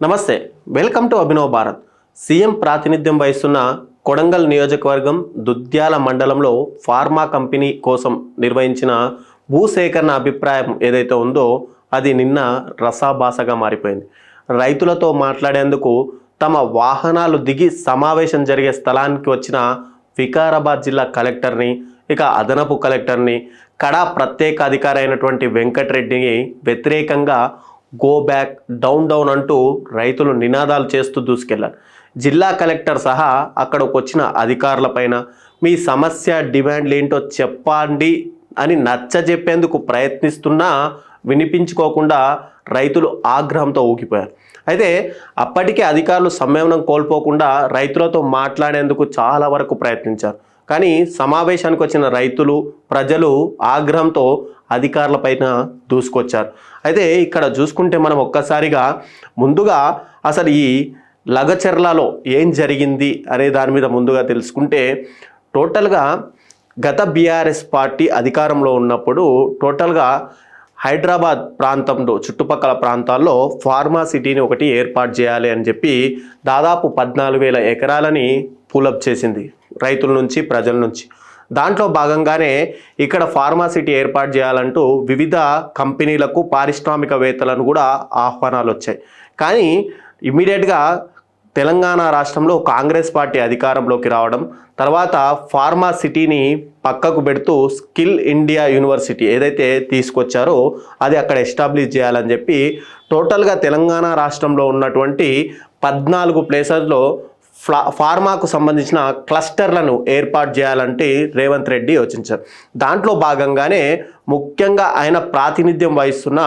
నమస్తే, welcome to Abhinav Bharat. CM ప్రాతినిధ్యం వహిస్తున్న కొడంగల్ నియోజకవర్గం దుద్యాల మండలంలో ఫార్మా కంపెనీ కోసం నిర్వహించిన భూసేకరణ అభిప్రాయం ఏదైతే ఉందో అది నిన్న రసాభాసగా మారిపోయింది. రైతులతో మాట్లాడేందుకు తమ వాహనాలు దిగి సమావేశం జరిగే స్థలానికి వచ్చిన వికారాబాద్ జిల్లా కలెక్టర్ని, ఇక అదనపు కలెక్టర్ని, కడా ప్రత్యేక అధికారి అయినటువంటి వెంకటరెడ్డిని వ్యతిరేకంగా గో బ్యాక్, డౌన్ డౌన్ అంటూ రైతులు నినాదాలు చేస్తూ దూసుకెళ్లారు. జిల్లా కలెక్టర్ సహా అక్కడికి వచ్చిన అధికారులపైన మీ సమస్య డిమాండ్లు ఏంటో చెప్పండి అని నచ్చజెప్పేందుకు ప్రయత్నిస్తున్నా వినిపించుకోకుండా రైతులు ఆగ్రహంతో ఊగిపోయారు. అయితే అప్పటికే అధికారులు సంయమనం కోల్పోకుండా రైతులతో మాట్లాడేందుకు చాలా వరకు ప్రయత్నించారు. కానీ సమావేశానికి వచ్చిన రైతులు, ప్రజలు ఆగ్రహంతో అధికారులపైన దూసుకొచ్చారు. అయితే ఇక్కడ చూసుకుంటే మనం ఒక్కసారిగా ముందుగా అసలు ఈ లగచెర్లలో ఏం జరిగింది అనే దాని మీద ముందుగా తెలుసుకుంటే, టోటల్గా గత బీఆర్ఎస్ పార్టీ అధికారంలో ఉన్నప్పుడు టోటల్గా హైదరాబాద్ ప్రాంతంలో చుట్టుపక్కల ప్రాంతాల్లో ఫార్మా సిటీని ఒకటి ఏర్పాటు చేయాలి అని చెప్పి దాదాపు 14,000 ఎకరాలని పూలప్ చేసింది రైతుల నుంచి, ప్రజల నుంచి. దాంట్లో భాగంగానే ఇక్కడ ఫార్మా సిటీ ఏర్పాటు చేయాలంటూ వివిధ కంపెనీలకు, పారిశ్రామికవేత్తలను కూడా ఆహ్వానాలు వచ్చాయి. కానీ ఇమ్మీడియట్గా తెలంగాణ రాష్ట్రంలో కాంగ్రెస్ పార్టీ అధికారంలోకి రావడం, తర్వాత ఫార్మా సిటీని పక్కకు పెడుతూ స్కిల్ ఇండియా యూనివర్సిటీ ఏదైతే తీసుకొచ్చారో అది అక్కడ ఎస్టాబ్లిష్ చేయాలని చెప్పి టోటల్గా తెలంగాణ రాష్ట్రంలో ఉన్నటువంటి 14 ప్లేసెస్లో ఫార్మాకు సంబంధించిన క్లస్టర్లను ఏర్పాటు చేయాలంటే రేవంత్ రెడ్డి యోచించారు. దాంట్లో భాగంగానే ముఖ్యంగా ఆయన ప్రాతినిధ్యం వహిస్తున్న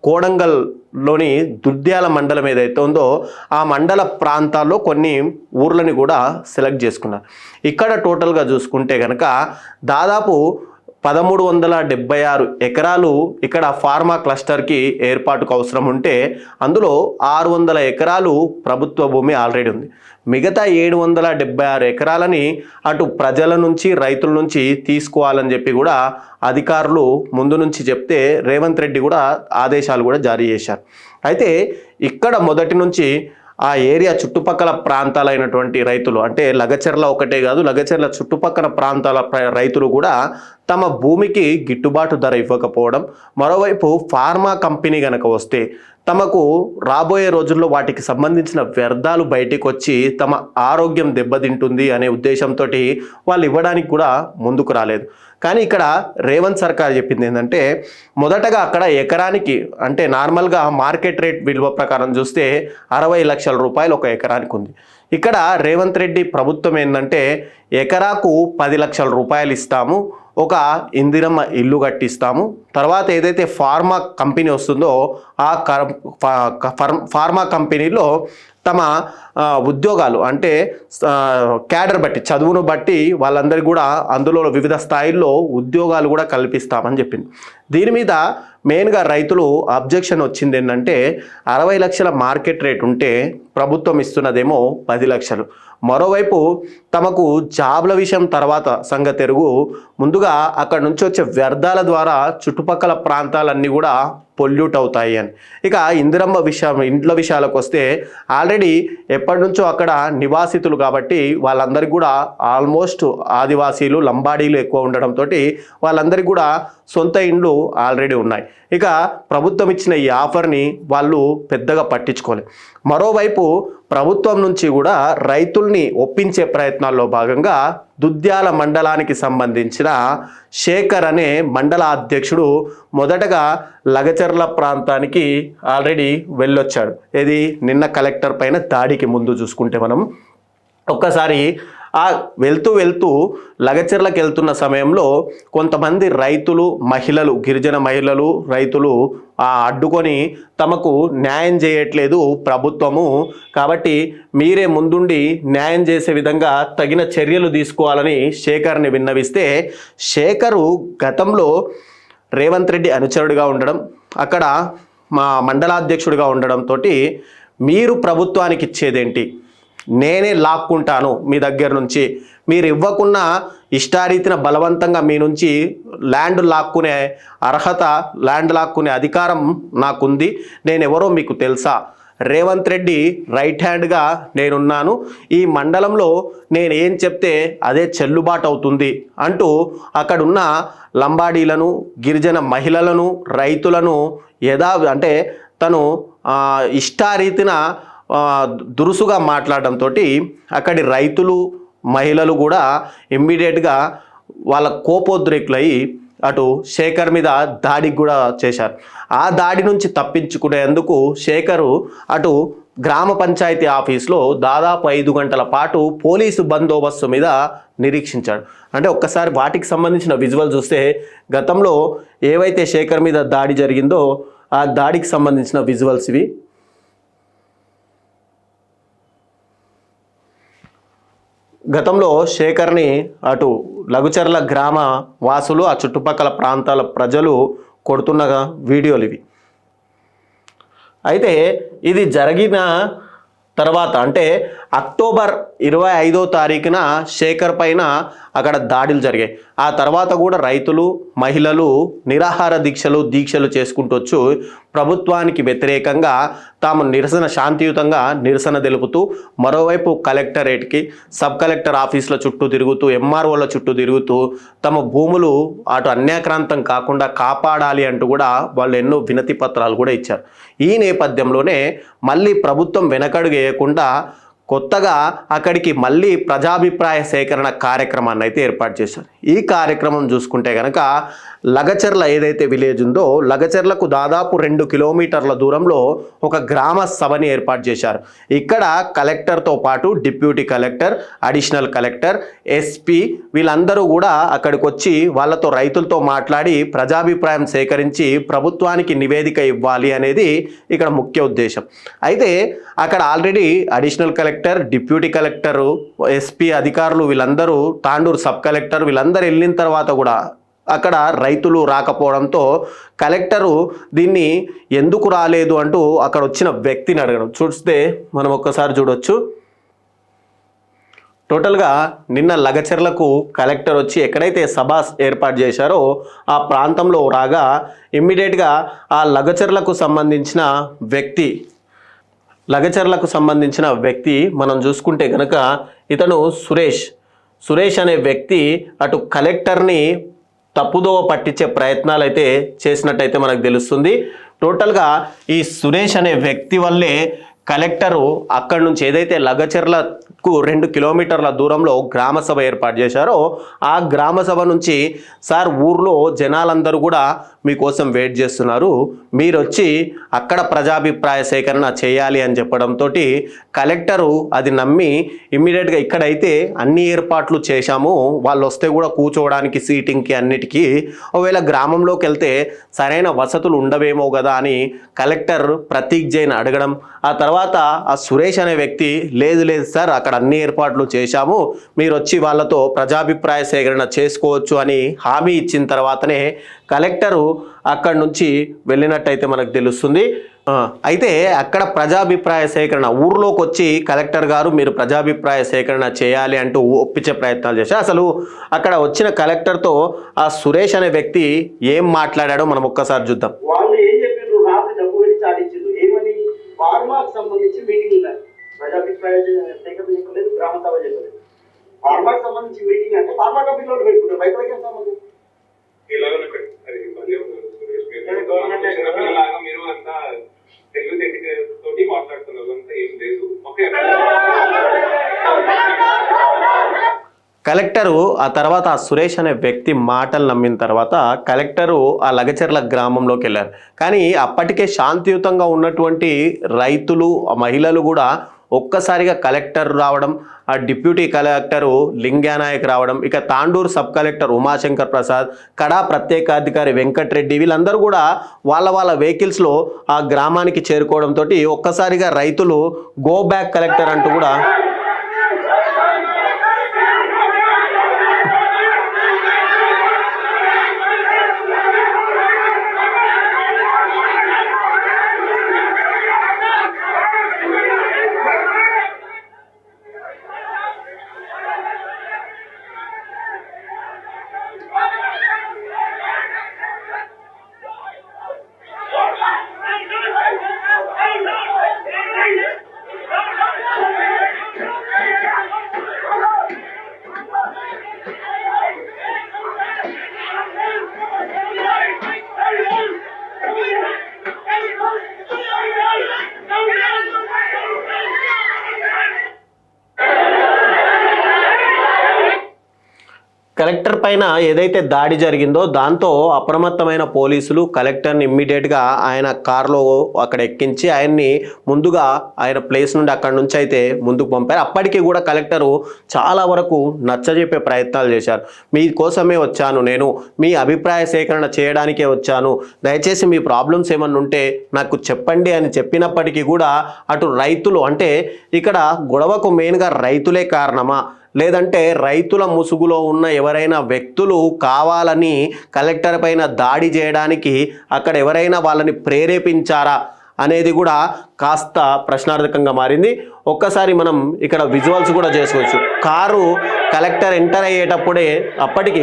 కోడంగల్లోని దుద్యాల మండలం ఏదైతే ఉందో ఆ మండల ప్రాంతాల్లో కొన్ని ఊర్లని కూడా సెలెక్ట్ చేసుకున్నారు. ఇక్కడ టోటల్గా చూసుకుంటే కనుక దాదాపు 1376 ఎకరాలు ఇక్కడ ఫార్మా క్లస్టర్కి ఏర్పాటుకు అవసరం ఉంటే అందులో 600 ఎకరాలు ప్రభుత్వ భూమి ఆల్రెడీ ఉంది. మిగతా 776 ఎకరాలని అటు ప్రజల నుంచి, రైతుల నుంచి తీసుకోవాలని చెప్పి కూడా అధికారులు ముందు నుంచి చెప్తే రేవంత్ రెడ్డి కూడా ఆదేశాలు కూడా జారీ చేశారు. అయితే ఇక్కడ మొదటి నుంచి ఆ ఏరియా చుట్టుపక్కల ప్రాంతాలైనటువంటి రైతులు, అంటే లగచెర్ల ఒకటే కాదు, లగచెర్ల చుట్టుపక్కల ప్రాంతాల రైతులు కూడా తమ భూమికి గిట్టుబాటు ధర ఇవ్వకపోవడం, మరోవైపు ఫార్మా కంపెనీ కనుక వస్తే తమకు రాబోయే రోజుల్లో వాటికి సంబంధించిన వ్యర్థాలు బయటికి వచ్చి తమ ఆరోగ్యం దెబ్బతింటుంది అనే ఉద్దేశంతో వాళ్ళు ఇవ్వడానికి కూడా ముందుకు రాలేదు. కానీ ఇక్కడ రేవంత్ సర్కార్ చెప్పింది ఏంటంటే, మొదటగా అక్కడ ఎకరానికి, అంటే నార్మల్గా మార్కెట్ రేట్ విలువ ప్రకారం చూస్తే 60 లక్షల రూపాయలు ఒక ఎకరానికి ఉంది. ఇక్కడ రేవంత్ రెడ్డి ప్రభుత్వం ఏంటంటే ఎకరాకు 10 లక్షల రూపాయలు ఇస్తాము, ఒక ఇందిరమ్మ ఇల్లు కట్టిస్తాము, తర్వాత ఏదైతే ఫార్మా కంపెనీ వస్తుందో ఆ ఫార్మా కంపెనీలో తమ ఉద్యోగాలు, అంటే క్యాడర్ బట్టి, చదువును బట్టి వాళ్ళందరికీ కూడా అందులో వివిధ స్థాయిల్లో ఉద్యోగాలు కూడా కల్పిస్తామని చెప్పింది. దీని మీద మెయిన్గా రైతులు అబ్జెక్షన్ వచ్చింది ఏంటంటే 60 లక్షల మార్కెట్ రేట్ ఉంటే ప్రభుత్వం ఇస్తున్నదేమో 10 లక్షలు. మరోవైపు తమకు జాబ్ల విషయం తర్వాత సంగతి ఎరుగు, ముందుగా అక్కడ నుంచి వచ్చే వ్యర్థాల ద్వారా చుట్టుపక్కల ప్రాంతాలన్నీ కూడా పొల్యూట్ అవుతాయి అని. ఇక ఇందిరమ్మ ఇండ్ల విషయాలకు వస్తే ఆల్రెడీ ఎప్పటి నుంచో అక్కడ నివాసితులు కాబట్టి వాళ్ళందరికీ కూడా ఆల్మోస్ట్ ఆదివాసీలు, లంబాడీలు ఎక్కువ ఉండడంతో వాళ్ళందరికీ కూడా సొంత ఇండ్లు ఆల్రెడీ ఉన్నాయి. ఇక ప్రభుత్వం ఇచ్చిన ఈ ఆఫర్ని వాళ్ళు పెద్దగా పట్టించుకోలేదు. మరోవైపు ప్రభుత్వం నుంచి కూడా రైతుల్ని ఒప్పించే ప్రయత్నాల్లో భాగంగా దుద్యాల మండలానికి సంబంధించిన శేఖర్ అనే మండల అధ్యక్షుడు మొదటగా లగచెర్ల ప్రాంతానికి ఆల్రెడీ వెళ్ళొచ్చాడు. ఇది నిన్న కలెక్టర్ పైన దాడికి ముందు చూసుకుంటే మనం ఒక్కసారి వెళ్తూ లగచెర్లకు వెళ్తున్న సమయంలో కొంతమంది రైతులు, మహిళలు, గిరిజన మహిళలు, రైతులు అడ్డుకొని తమకు న్యాయం చేయట్లేదు ప్రభుత్వము, కాబట్టి మీరే ముందుండి న్యాయం చేసే విధంగా తగిన చర్యలు తీసుకోవాలని శేఖర్ని విన్నవిస్తే, శేఖరు గతంలో రేవంత్ రెడ్డి అనుచరుడిగా ఉండడం, అక్కడ మా మండలాధ్యక్షుడిగా ఉండడంతో మీరు ప్రభుత్వానికి ఇచ్చేదేంటి, నేనే లాక్కుంటాను మీ దగ్గర నుంచి, మీరు ఇవ్వకున్నా ఇష్టారీతిన బలవంతంగా మీ నుంచి ల్యాండ్ లాక్కునే అర్హత, ల్యాండ్ లాక్కునే అధికారం నాకుంది, నేను ఎవరో మీకు తెలుసా, రేవంత్ రెడ్డి రైట్ హ్యాండ్గా నేనున్నాను, ఈ మండలంలో నేను ఏం చెప్తే అదే చెల్లుబాటు అవుతుంది అంటూ అక్కడున్న లంబాడీలను, గిరిజన మహిళలను, రైతులను అంటే తను ఇష్టారీతిన దురుసుగా మాట్లాడడంతో అక్కడి రైతులు, మహిళలు కూడా ఇమ్మీడియట్గా వాళ్ళ కోపోద్రేకులై అటు శేఖర్ మీద దాడికి కూడా చేశారు. ఆ దాడి నుంచి తప్పించుకునేందుకు శేఖరు అటు గ్రామ పంచాయతీ ఆఫీస్లో దాదాపు 5 గంటల పాటు పోలీసు బందోబస్తు మీద నిరీక్షించాడు. అంటే ఒక్కసారి వాటికి సంబంధించిన విజువల్ చూస్తే గతంలో ఏవైతే శేఖర్ మీద దాడి జరిగిందో ఆ దాడికి సంబంధించిన విజువల్స్ ఇవి. గతంలో శేఖర్ని అటు లఘుచర్ల గ్రామ వాసులు, ఆ చుట్టుపక్కల ప్రాంతాల ప్రజలు కొడుతున్న వీడియోలు ఇవి. అయితే ఇది జరిగిన తర్వాత అంటే అక్టోబర్ 25వ తారీఖున శేఖర్ పైన అక్కడ దాడులు జరిగాయి. ఆ తర్వాత కూడా రైతులు, మహిళలు నిరాహార దీక్షలు చేసుకుంటూ వచ్చు ప్రభుత్వానికి వ్యతిరేకంగా తాము శాంతియుతంగా నిరసన తెలుపుతూ మరోవైపు కలెక్టరేట్కి, సబ్ కలెక్టర్ ఆఫీసుల చుట్టూ తిరుగుతూ, ఎంఆర్ఓల చుట్టూ తిరుగుతూ తమ భూములు అటు అన్యాక్రాంతం కాకుండా కాపాడాలి అంటూ కూడా వాళ్ళు ఎన్నో వినతి పత్రాలు కూడా ఇచ్చారు. ఈ నేపథ్యంలోనే మళ్ళీ ప్రభుత్వం వెనకడుగు వేయకుండా కొత్తగా అక్కడికి మళ్ళీ ప్రజాభిప్రాయ సేకరణ కార్యక్రమాన్ని అయితే ఏర్పాటు చేశారు. ఈ కార్యక్రమం చూసుకుంటే కనుక లగచర్ల ఏదైతే విలేజ్ ఉందో లగచర్లకు దాదాపు 2 కిలోమీటర్ల దూరంలో ఒక గ్రామ సభని ఏర్పాటు చేశారు. ఇక్కడ కలెక్టర్తో పాటు deputy collector, additional collector, SP వీళ్ళందరూ కూడా అక్కడికి వచ్చి వాళ్ళతో, రైతులతో మాట్లాడి ప్రజాభిప్రాయం సేకరించి ప్రభుత్వానికి నివేదిక ఇవ్వాలి అనేది ఇక్కడ ముఖ్య ఉద్దేశం. అయితే అక్కడ already additional collector, deputy collector, SP అధికారులు వీళ్ళందరూ, తాండూరు సబ్ కలెక్టర్ వీళ్ళందరూ వెళ్ళిన తర్వాత కూడా అక్కడ రైతులు రాకపోవడంతో కలెక్టరు దీన్ని ఎందుకు రాలేదు అంటూ అక్కడ వచ్చిన వ్యక్తిని అడగడం. చూస్తే మనం ఒక్కసారి చూడొచ్చు. టోటల్గా నిన్న లగచర్లకు కలెక్టర్ వచ్చి ఎక్కడైతే సభ ఏర్పాటు చేశారో ఆ ప్రాంతంలో రాగా ఇమ్మీడియట్గా ఆ లగచర్లకు సంబంధించిన వ్యక్తి మనం చూసుకుంటే కనుక ఇతను సురేష్ అనే వ్యక్తి అటు కలెక్టర్ని తప్పుదోవ పట్టించే ప్రయత్నాలు అయితే చేసినట్టయితే మనకు తెలుస్తుంది. టోటల్గా ఈ సురేష్ అనే వ్యక్తి వల్లే కలెక్టరు అక్కడి నుంచి ఏదైతే లగచర్లకు 2 కిలోమీటర్ల దూరంలో గ్రామ సభ ఏర్పాటు చేశారో ఆ గ్రామ సభ నుంచి, సార్ ఊర్లో జనాలందరూ కూడా మీకోసం వెయిట్ చేస్తున్నారు, మీరు వచ్చి అక్కడ ప్రజాభిప్రాయ సేకరణ చేయాలి అని చెప్పడంతో కలెక్టరు అది నమ్మి ఇమ్మీడియట్గా ఇక్కడైతే అన్ని ఏర్పాట్లు చేశాము, వాళ్ళు వస్తే కూడా కూర్చోవడానికి, సీటింగ్కి, అన్నిటికీ, ఒకవేళ గ్రామంలోకి వెళ్తే సరైన వసతులు ఉండవేమో కదా అని కలెక్టర్ ప్రతీక్ జైన్ అడగడం. ఆ తర్వాత ఆ సురేష్ అనే వ్యక్తి లేదు సార్ అక్కడ అన్ని ఏర్పాట్లు చేశాము, మీరు వచ్చి వాళ్ళతో ప్రజాభిప్రాయ సేకరణ చేసుకోవచ్చు అని హామీ ఇచ్చిన తర్వాతనే కలెక్టరు అక్కడి నుంచి వెళ్ళినట్టయితే మనకు తెలుస్తుంది. అయితే అక్కడ ప్రజాభిప్రాయ సేకరణ ఊర్లోకి వచ్చి కలెక్టర్ గారు మీరు ప్రజాభిప్రాయ సేకరణ చేయాలి అంటూ ఒప్పించే ప్రయత్నాలు చేశారు. అసలు అక్కడ వచ్చిన కలెక్టర్తో ఆ సురేష్ అనే వ్యక్తి ఏం మాట్లాడాడో మనం ఒక్కసారి చూద్దాం. ఫార్మాకు సంబంధించి మీటింగ్ ఉన్నాయి, ప్రజాభిప్రాయ సేకరణ చెప్పలేదు, గ్రామ సభ చెప్పలేదు. ఫార్మాకు సంబంధించి మీటింగ్ అంటే ఫార్మా కంపెనీలో పెట్టుకుంటారు, రైతులకి ఏం సంబంధం? మీరు అంతా తెలుగు తోటి మాట్లాడుతున్నారు, అంతా ఏం లేదు. కలెక్టరు ఆ తర్వాత ఆ సురేష్ అనే వ్యక్తి మాటలు నమ్మిన తర్వాత కలెక్టరు ఆ లగచర్ల గ్రామంలోకి వెళ్ళారు. కానీ అప్పటికే శాంతియుతంగా ఉన్నటువంటి రైతులు, మహిళలు కూడా ఒక్కసారిగా కలెక్టర్ రావడం, ఆ డిప్యూటీ కలెక్టరు లింగానాయక్ రావడం, ఇక తాండూరు సబ్ కలెక్టర్ ఉమాశంకర్ ప్రసాద్, కడా ప్రత్యేకాధికారి వెంకట్రెడ్డి వీళ్ళందరూ కూడా వాళ్ళ వెహికల్స్లో ఆ గ్రామానికి చేరుకోవడంతో ఒక్కసారిగా రైతులు గో బ్యాక్ కలెక్టర్ అంటూ కూడా కలెక్టర్ పైన ఏదైతే దాడి జరిగిందో దాంతో అప్రమత్తమైన పోలీసులు కలెక్టర్ని ఇమ్మీడియట్గా ఆయన కారులో అక్కడ ఎక్కించి ఆయన్ని ముందుగా ఆయన ప్లేస్ నుండి అక్కడ నుంచి అయితే ముందుకు పంపారు. అప్పటికి కూడా కలెక్టరు చాలా వరకు నచ్చజెప్పే ప్రయత్నాలు చేశారు. మీకోసమే వచ్చాను, నేను మీ అభిప్రాయ సేకరణ చేయడానికే వచ్చాను, దయచేసి మీ ప్రాబ్లమ్స్ ఏమన్నా ఉంటే నాకు చెప్పండి అని చెప్పినప్పటికీ కూడా అటు రైతులు, అంటే ఇక్కడ గొడవకు మెయిన్గా రైతులే కారణమా, లేదంటే రైతుల ముసుగులో ఉన్న ఎవరైనా వ్యక్తులు కావాలని కలెక్టర్ పైన దాడి చేయడానికి అక్కడ ఎవరైనా వాళ్ళని ప్రేరేపించారా అనేది కూడా కాస్త ప్రశ్నార్థకంగా మారింది. ఒక్కసారి మనం ఇక్కడ విజువల్స్ కూడా చేసుకోవచ్చు. కారు కలెక్టర్ ఎంటర్ అయ్యేటప్పుడే అప్పటికి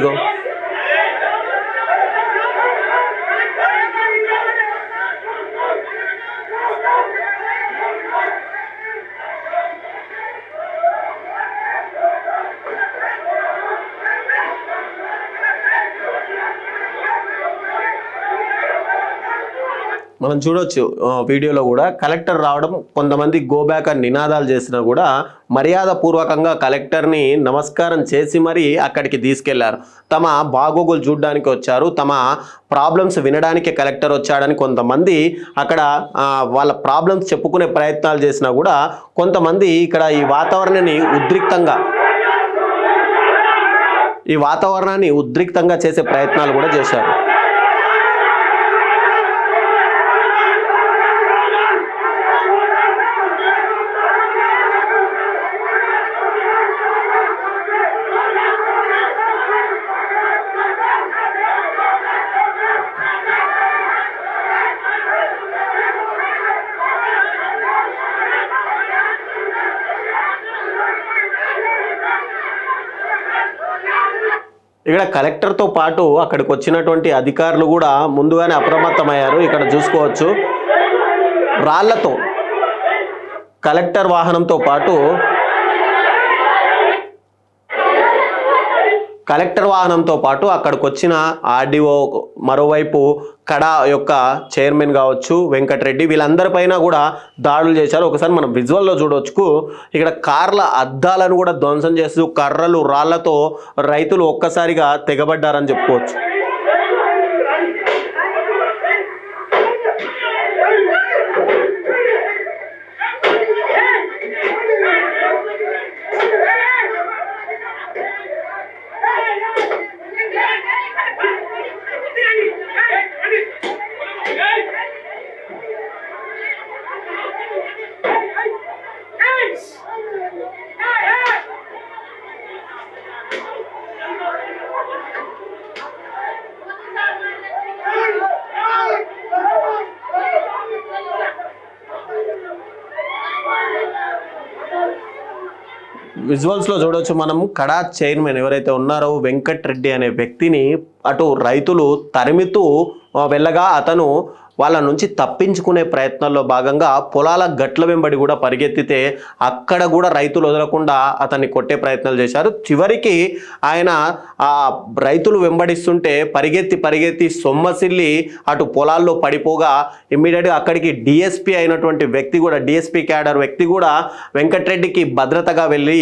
మనం చూడొచ్చు వీడియోలో కూడా కలెక్టర్ రావడం, కొంతమంది గో బ్యాక్ అని నినాదాలు చేసినా కూడా మర్యాద పూర్వకంగా కలెక్టర్ని నమస్కారం చేసి మరీ అక్కడికి తీసుకెళ్లారు. తమ బాగోగులు చూడడానికి వచ్చారు, తమ ప్రాబ్లమ్స్ వినడానికి కలెక్టర్ వచ్చాడని కొంతమంది అక్కడ వాళ్ళ ప్రాబ్లమ్స్ చెప్పుకునే ప్రయత్నాలు చేసినా కూడా కొంతమంది ఇక్కడ ఈ వాతావరణాన్ని ఉద్రిక్తంగా చేసే ప్రయత్నాలు కూడా చేశారు. ఇక్కడ కలెక్టర్తో పాటు అక్కడికి వచ్చినటువంటి అధికారులు కూడా ముందుగానే అప్రమత్తమయ్యారు. ఇక్కడ చూసుకోవచ్చు, రాళ్లతో కలెక్టర్ వాహనంతో పాటు అక్కడికి వచ్చిన ఆర్డీఓ, మరోవైపు కడా యొక్క చైర్మన్ కావచ్చు వెంకటరెడ్డి, వీళ్ళందరిపైన కూడా దాడులు చేశారు. ఒకసారి మనం విజువల్లో చూడవచ్చు. ఇక్కడ కార్ల అద్దాలను కూడా ధ్వంసం చేస్తూ కర్రలు, రాళ్లతో రైతులు ఒక్కసారిగా తెగబడ్డారని చెప్పుకోవచ్చు. విజువల్స్లో చూడవచ్చు మనం, కడా చైర్మన్ ఎవరైతే ఉన్నారో వెంకటరెడ్డి అనే వ్యక్తిని అటు రైతులు తరిమితూ వెళ్ళగా అతను వాళ్ళ నుంచి తప్పించుకునే ప్రయత్నాల్లో భాగంగా పొలాల గట్ల వెంబడి కూడా పరిగెత్తితే అక్కడ కూడా రైతులు వదలకుండా అతన్ని కొట్టే ప్రయత్నాలు చేశారు. చివరికి ఆయన ఆ రైతులు వెంబడిస్తుంటే పరిగెత్తి సొమ్మసిల్లి అటు పొలాల్లో పడిపోగా ఇమ్మీడియట్గా అక్కడికి డిఎస్పీ అయినటువంటి వ్యక్తి కూడా, డిఎస్పీ క్యాడర్ వ్యక్తి కూడా వెంకటరెడ్డికి భద్రతగా వెళ్ళి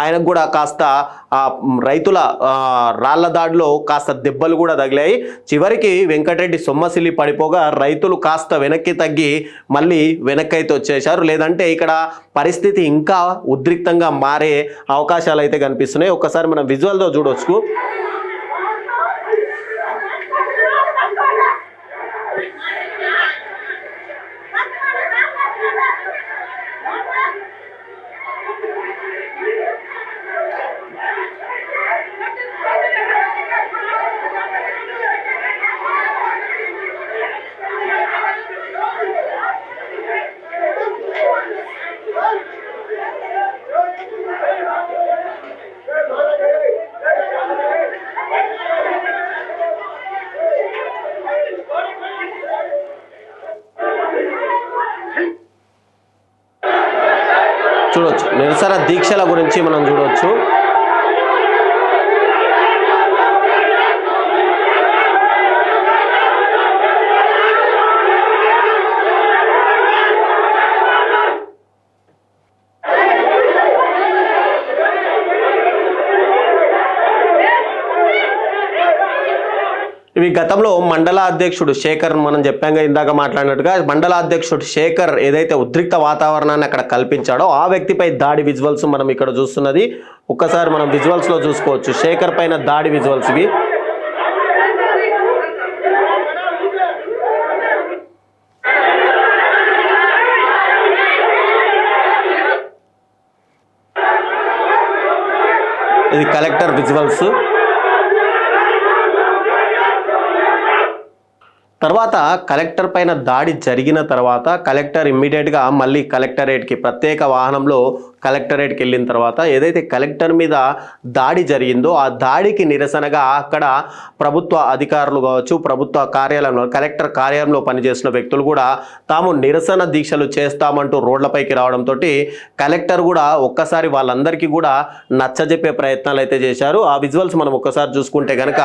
ఆయనకు కూడా కాస్త రైతుల రాళ్ల దాడిలో కాస్త దెబ్బలు కూడా తగిలాయి. చివరికి వెంకటరెడ్డి సొమ్మసిల్లి పడిపోగా రైతులు కాస్త వెనక్కి తగ్గి మళ్ళీ వెనక్కైతే వచ్చేశారు. లేదంటే ఇక్కడ పరిస్థితి ఇంకా ఉద్రిక్తంగా మారే అవకాశాలు అయితే కనిపిస్తున్నాయి. ఒక్కసారి మనం విజువల్తో చూడవచ్చు. చూడొచ్చు నిరసన దీక్షల గురించి మనం చూడొచ్చు. ఇవి గతంలో మండల అధ్యక్షుడు శేఖర్, మనం చెప్పాక ఇందాక మాట్లాడినట్టుగా మండల అధ్యక్షుడు శేఖర్ ఏదైతే ఉద్రిక్త వాతావరణాన్ని అక్కడ కల్పించాడో ఆ వ్యక్తిపై దాడి విజువల్స్ మనం ఇక్కడ చూస్తున్నది. ఒక్కసారి మనం విజువల్స్లో చూసుకోవచ్చు శేఖర్ పైన దాడి విజువల్స్ ఇవి. ఇది కలెక్టర్ విజువల్స్. తర్వాత కలెక్టర్ పైన దాడి జరిగిన తర్వాత కలెక్టర్ ఇమ్మీడియట్గా మళ్ళీ కలెక్టరేట్కి ప్రత్యేక వాహనంలో కలెక్టరేట్కి వెళ్ళిన తర్వాత ఏదైతే కలెక్టర్ మీద దాడి జరిగిందో ఆ దాడికి నిరసనగా అక్కడ ప్రభుత్వ అధికారులు కావచ్చు, ప్రభుత్వ కార్యాలయంలో కలెక్టర్ కార్యాలయంలో పనిచేసిన వ్యక్తులు కూడా తాము నిరసన దీక్షలు చేస్తామంటూ రోడ్లపైకి రావడంతో కలెక్టర్ కూడా ఒక్కసారి వాళ్ళందరికీ కూడా నచ్చజెప్పే ప్రయత్నాలు అయితే చేశారు. ఆ విజువల్స్ మనం ఒక్కసారి చూసుకుంటే కనుక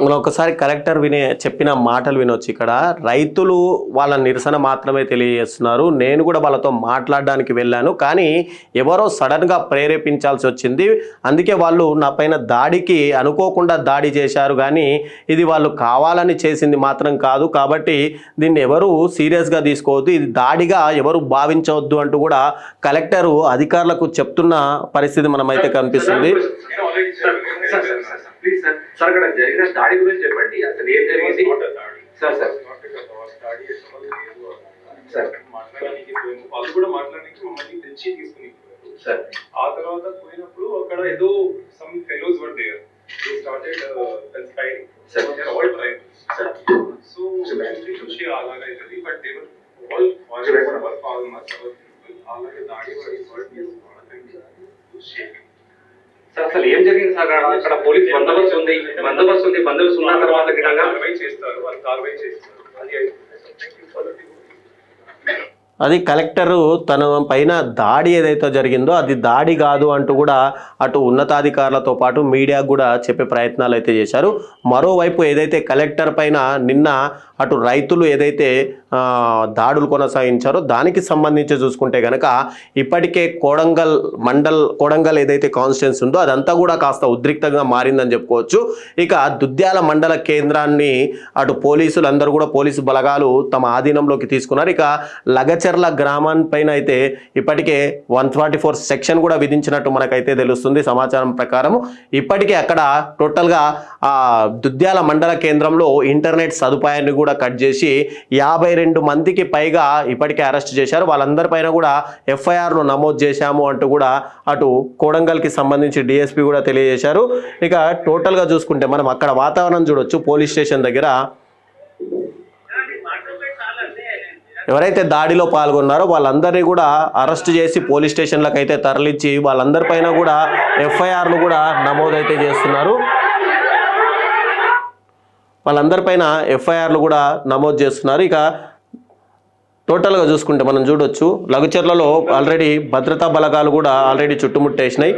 మనం ఒకసారి కలెక్టర్ చెప్పిన మాటలు వినొచ్చు. ఇక్కడ రైతులు వాళ్ళ నిరసన మాత్రమే తెలియజేస్తున్నారు, నేను కూడా వాళ్ళతో మాట్లాడడానికి వెళ్ళాను, కానీ ఎవరో సడన్గా ప్రేరేపించాల్సి వచ్చింది, అందుకే వాళ్ళు నా పైన దాడికి అనుకోకుండా దాడి చేశారు, కానీ ఇది వాళ్ళు కావాలని చేసింది మాత్రం కాదు, కాబట్టి దీన్ని ఎవరు సీరియస్గా తీసుకోవద్దు, ఇది దాడిగా ఎవరు భావించవద్దు అంటూ కూడా కలెక్టరు అధికారులకు చెప్తున్న పరిస్థితి మనమైతే కనిపిస్తుంది. సార్ అక్కడ జరిగిన దాడి గురించి చెప్పండి, అసలు ఏం జరిగింది సార్? సార్ మాట్లాడడానికి వాళ్ళు కూడా మాట్లాడడానికి మమ్మల్ని తెచ్చి తీసుకుని సార్ ఆ తర్వాత పోయినప్పుడు అక్కడ ఏదో some fellows were there, they started conspiring, sir they are all tribals, sir so actually చూసి అలాగా అవుతుంది, but they were all farmers అలాగే దాడి వాడి వర్డ్ చేసుకోవడానికి సార్ అసలు ఏం జరిగింది సార్? అక్కడ పోలీస్ బందోబస్తు ఉంది, బందోబస్తు ఉన్న తర్వాత కార్యవాహి చేస్తారు, వాళ్ళు కార్యవాహి చేస్తారు. అది కలెక్టరు తన పైన దాడి ఏదైతే జరిగిందో అది దాడి కాదు అంటూ కూడా అటు ఉన్నతాధికారులతో పాటు మీడియాకు కూడా చెప్పే ప్రయత్నాలు అయితే చేశారు. మరోవైపు ఏదైతే కలెక్టర్ పైన నిన్న అటు రైతులు ఏదైతే దాడులు కొనసాగించారో దానికి సంబంధించి చూసుకుంటే కనుక ఇప్పటికే కోడంగల్ ఏదైతే కాన్స్టిట్యున్సీ ఉందో అదంతా కూడా కాస్త ఉద్రిక్తంగా మారిందని చెప్పుకోవచ్చు. ఇక దుద్యాల మండల కేంద్రాన్ని అటు పోలీసులందరూ కూడా పోలీసు బలగాలు తమ ఆధీనంలోకి తీసుకున్నారు. ఇక లగచెర్ల గ్రామాన్ని పైన అయితే ఇప్పటికే 144 సెక్షన్ కూడా విధించినట్టు మనకైతే తెలుస్తుంది సమాచారం ప్రకారం. ఇప్పటికే అక్కడ టోటల్గా దుద్యాల మండల కేంద్రంలో ఇంటర్నెట్ సదుపాయాన్ని కూడా కట్ చేసి 52 మందికి పైగా ఇప్పటికే అరెస్ట్ చేశారు. వాళ్ళందరిపైన కూడా ఎఫ్ఐఆర్లు నమోదు చేశాము అంటూ కూడా అటు కోడంగల్కి సంబంధించి డిఎస్పీ కూడా తెలియజేశారు. ఇక టోటల్గా చూసుకుంటే మనం అక్కడ వాతావరణం చూడొచ్చు. పోలీస్ స్టేషన్ దగ్గర ఎవరైతే దాడిలో పాల్గొన్నారో వాళ్ళందరినీ కూడా అరెస్ట్ చేసి పోలీస్ స్టేషన్లకు అయితే తరలించి వాళ్ళందరిపైన కూడా ఎఫ్ఐఆర్లు కూడా నమోదైతే చేస్తున్నారు. వాళ్ళందరిపైన ఎఫ్ఐఆర్లు కూడా నమోదు చేస్తున్నారు. ఇక టోటల్గా చూసుకుంటే మనం చూడొచ్చు లగచెర్లలో ఆల్రెడీ భద్రతా బలగాలు కూడా ఆల్రెడీ చుట్టుముట్టేసినాయి.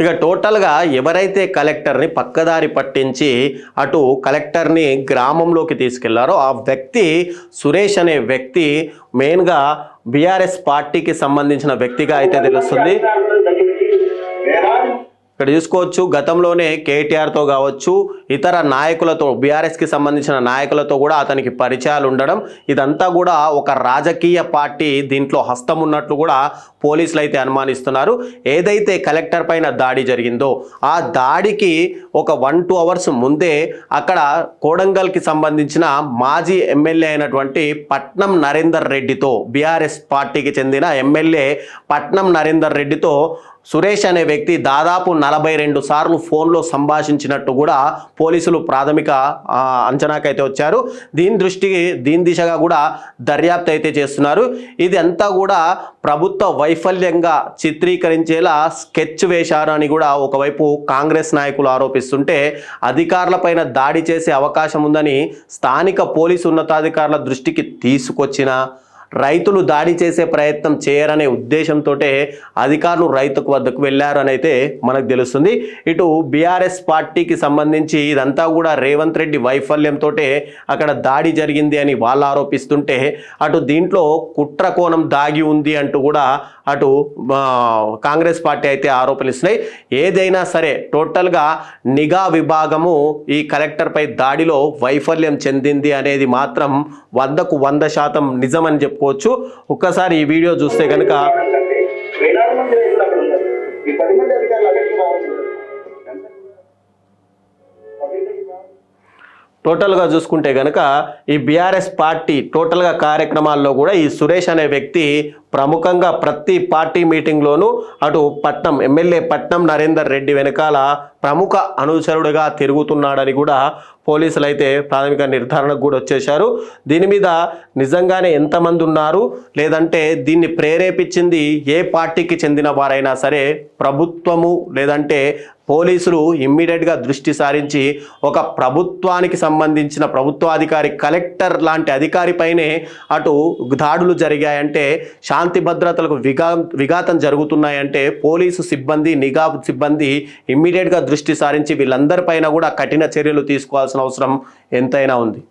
ఇక టోటల్గా ఎవరైతే కలెక్టర్ని పక్కదారి పట్టించి అటు కలెక్టర్ని గ్రామంలోకి తీసుకెళ్లారో ఆ వ్యక్తి సురేష్ అనే వ్యక్తి మెయిన్గా బీఆర్ఎస్ పార్టీకి సంబంధించిన వ్యక్తిగా అయితే తెలుస్తుంది. ఇక్కడ చూసుకోవచ్చు గతంలోనే కేటీఆర్తో కావచ్చు ఇతర నాయకులతో బీఆర్ఎస్కి సంబంధించిన నాయకులతో కూడా అతనికి పరిచయాలు ఉండడం ఇదంతా కూడా ఒక రాజకీయ పార్టీ దీంట్లో హస్తం ఉన్నట్లు కూడా పోలీసులు అయితే అనుమానిస్తున్నారు. ఏదైతే కలెక్టర్ పైన దాడి జరిగిందో ఆ దాడికి ఒక 1-2 అవర్స్ ముందే అక్కడ కోడంగల్కి సంబంధించిన మాజీ ఎమ్మెల్యే అయినటువంటి పట్నం నరేందర్ రెడ్డితో బీఆర్ఎస్ పార్టీకి చెందిన ఎమ్మెల్యే పట్నం నరేందర్ రెడ్డితో సురేష్ అనే వ్యక్తి దాదాపు 42 సార్లు ఫోన్లో సంభాషించినట్టు కూడా పోలీసులు ప్రాథమిక అంచనాకైతే వచ్చారు. దీని దిశగా కూడా దర్యాప్తు అయితే చేస్తున్నారు. ఇది అంతా కూడా ప్రభుత్వ వైఫల్యంగా చిత్రీకరించేలా స్కెచ్ వేశారు అని కూడా ఒకవైపు కాంగ్రెస్ నాయకులు ఆరోపిస్తుంటే అధికారులపైన దాడి చేసే అవకాశం ఉందని స్థానిక పోలీసు ఉన్నతాధికారుల దృష్టికి తీసుకొచ్చిన రైతులు దాడి చేసే ప్రయత్నం చేయరనే ఉద్దేశంతో అధికారులు రైతుకు వద్దకు వెళ్ళారని అయితే మనకు తెలుస్తుంది. ఇటు బీఆర్ఎస్ పార్టీకి సంబంధించి ఇదంతా కూడా రేవంత్ రెడ్డి వైఫల్యంతో అక్కడ దాడి జరిగింది అని వాళ్ళు ఆరోపిస్తుంటే అటు దీంట్లో కుట్ర కోణం దాగి ఉంది అంటూ కూడా అటు కాంగ్రెస్ పార్టీ అయితే ఆరోపణిస్తున్నాయి. ఏదైనా సరే టోటల్గా నిఘా విభాగము ఈ కలెక్టర్పై దాడిలో వైఫల్యం చెందింది అనేది మాత్రం 100% నిజమని చెప్పుకోవచ్చు. ఒక్కసారి ఈ వీడియో చూస్తే కనుక వేలాది మంది రైతులు అక్కడ ఉన్నారు. ఈ 10 మంది అధికారులు అక్కడికి రావచ్చు. టోటల్గా చూసుకుంటే కనుక ఈ బీఆర్ఎస్ పార్టీ టోటల్గా కార్యక్రమాల్లో కూడా ఈ సురేష్ అనే వ్యక్తి ప్రముఖంగా ప్రతి పార్టీ మీటింగ్లోనూ అటు ఎమ్మెల్యే పట్నం నరేందర్ రెడ్డి వెనకాల ప్రముఖ అనుచరుడుగా తిరుగుతున్నాడని కూడా పోలీసులు అయితే ప్రాథమిక నిర్ధారణకు కూడా వచ్చేశారు. దీని మీద నిజంగానే ఎంతమంది ఉన్నారు లేదంటే దీన్ని ప్రేరేపించింది ఏ పార్టీకి చెందిన వారైనా సరే ప్రభుత్వము లేదంటే పోలీసులు ఇమ్మీడియట్గా దృష్టి సారించి ఒక ప్రభుత్వానికి సంబంధించిన ప్రభుత్వాధికారి కలెక్టర్ లాంటి అధికారిపైనే అటు దాడులు జరిగాయంటే శాంతి భద్రతలకు విఘాతం జరుగుతున్నాయంటే పోలీసు సిబ్బంది నిఘా సిబ్బంది ఇమ్మీడియట్గా దృష్టి సారించి వీళ్ళందరిపైన కూడా కఠిన చర్యలు తీసుకోవాల్సిన అవసరం ఎంతైనా ఉంది.